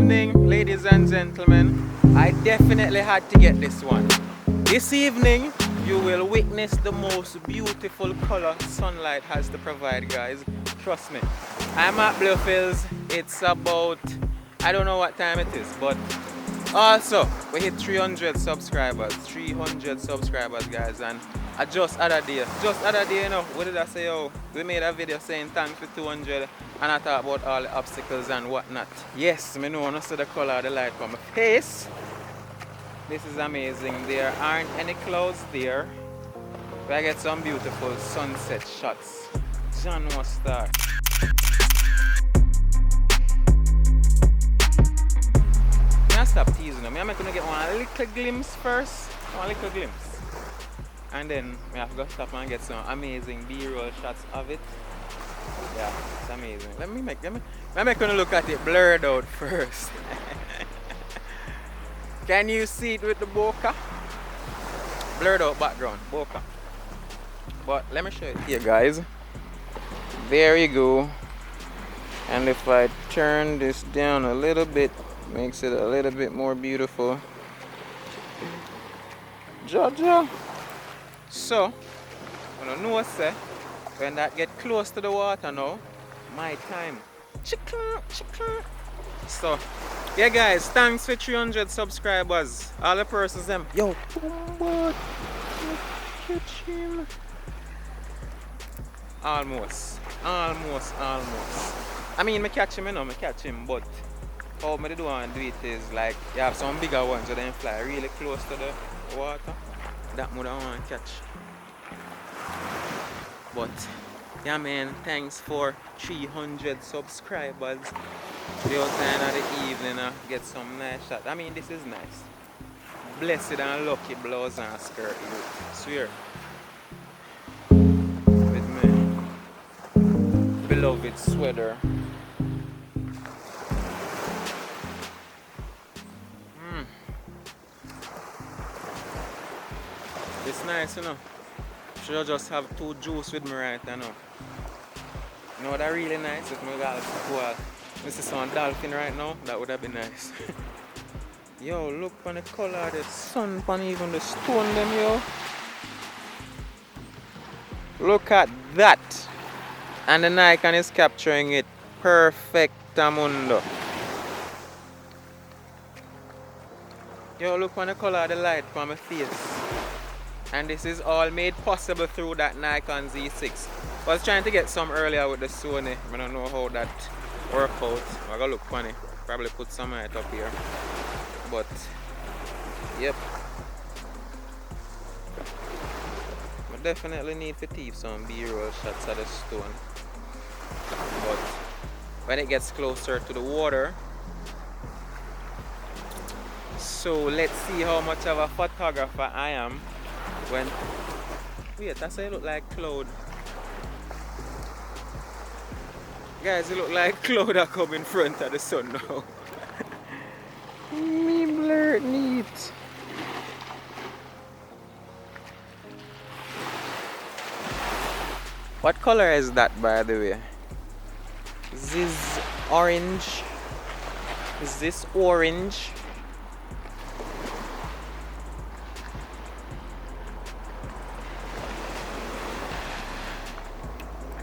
evening, ladies and gentlemen. I definitely had to get this one. This evening, you will witness the most beautiful color sunlight has to provide, guys. Trust me. I'm at Bluefields. It's about, I don't know what time it is, but also, we hit 300 subscribers. 300 subscribers, guys. And just other day, you know, what did I say? Oh, we made a video saying thanks for 200. And I talk about all the obstacles and whatnot. Yes, I know I see the color of the light from my face. This is amazing. There aren't any clouds there. But I get some beautiful sunset shots. John was start. I stop teasing them. I'm gonna get one little glimpse first. One little glimpse. And then I have to go stop and get some amazing B-roll shots of it. Yeah, it's amazing. Let me make gonna look at it blurred out first. Can you see it with the bokeh? Blurred out background, bokeh. But let me show it here, guys. There you go. And if I turn this down a little bit, makes it a little bit more beautiful. Jaja. So, I don't know what say. When that get close to the water now, my time. So, yeah, guys, thanks for 300 subscribers. All the persons them. Yo, catch him. Almost. I mean, me catch him, you know, me catch him, but how me do and do it is like you have some bigger ones so they fly really close to the water. That more I want to catch. But yeah, man, thanks for 300 subscribers. The other time of the evening, get some nice shot. I mean, this is nice. Blessed and lucky blouse and skirt, you swear. With my beloved sweater. It's nice, you know. Should just have two juice with me right now. You know what that really nice? If I got to see some dolphin right now, that would have been nice. Yo, look on the color of the sun on even the stone them, yo. Look at that. And the Nikon is capturing it perfectamundo. Yo, look on the color of the light from my face. And this is all made possible through that Nikon Z6. I was trying to get some earlier with the Sony. I don't know how that worked out. I'm gonna look funny. Probably put some light up here. But, yep. I definitely need to take some B-roll shots of the stone. But when it gets closer to the water, so let's see how much of a photographer I am. When wait, that's how it look like cloud. Guys, it look like cloud are come in front of the sun now. Me blurred neat. What color is that, by the way? Is this orange? Is this orange?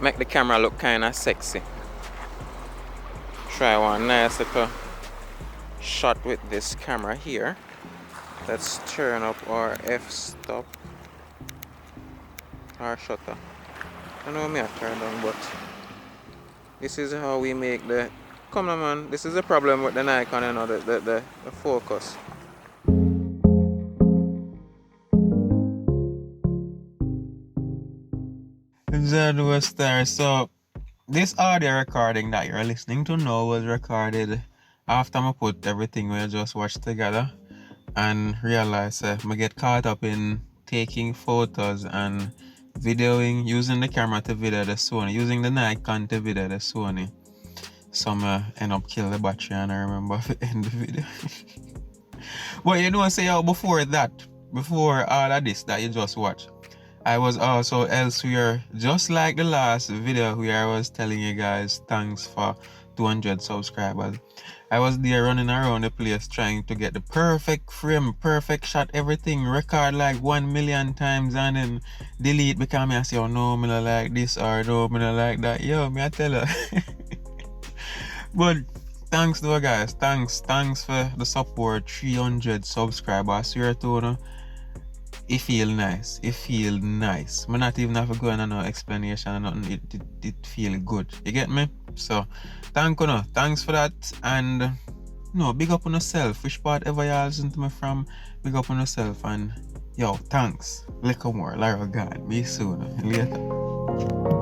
Make the camera look kinda sexy. Try one nice little shot with this camera here. Let's turn up our f-stop. Our shutter. I know me I turn down, but this is how we make the. Come on, man. This is the problem with the Nikon, you know, the focus. So this audio recording that you're listening to now was recorded after I put everything we just watched together and realized I get caught up in taking photos and videoing, using the camera to video the Sony, using the Nikon to video the Sony. Some end up kill the battery and I remember to end the video. But you know, say before all of this that you just watched, I was also elsewhere, just like the last video where I was telling you guys thanks for 200 subscribers. I was there running around the place trying to get the perfect frame, perfect shot, everything, record like 1 million times and then delete because I say, oh no, me not like this or no, me not like that. Yo, me I tell her. But thanks though guys, thanks for the support, 300 subscribers. I swear to you, it feel nice. It feel nice. I not even have to go on no explanation or nothing. It feel good. You get me? So thanks for that. And no, big up on yourself. Which part ever y'all listen to me from, big up on yourself. And yo, thanks. Little more. Lara God. Be soon. Later.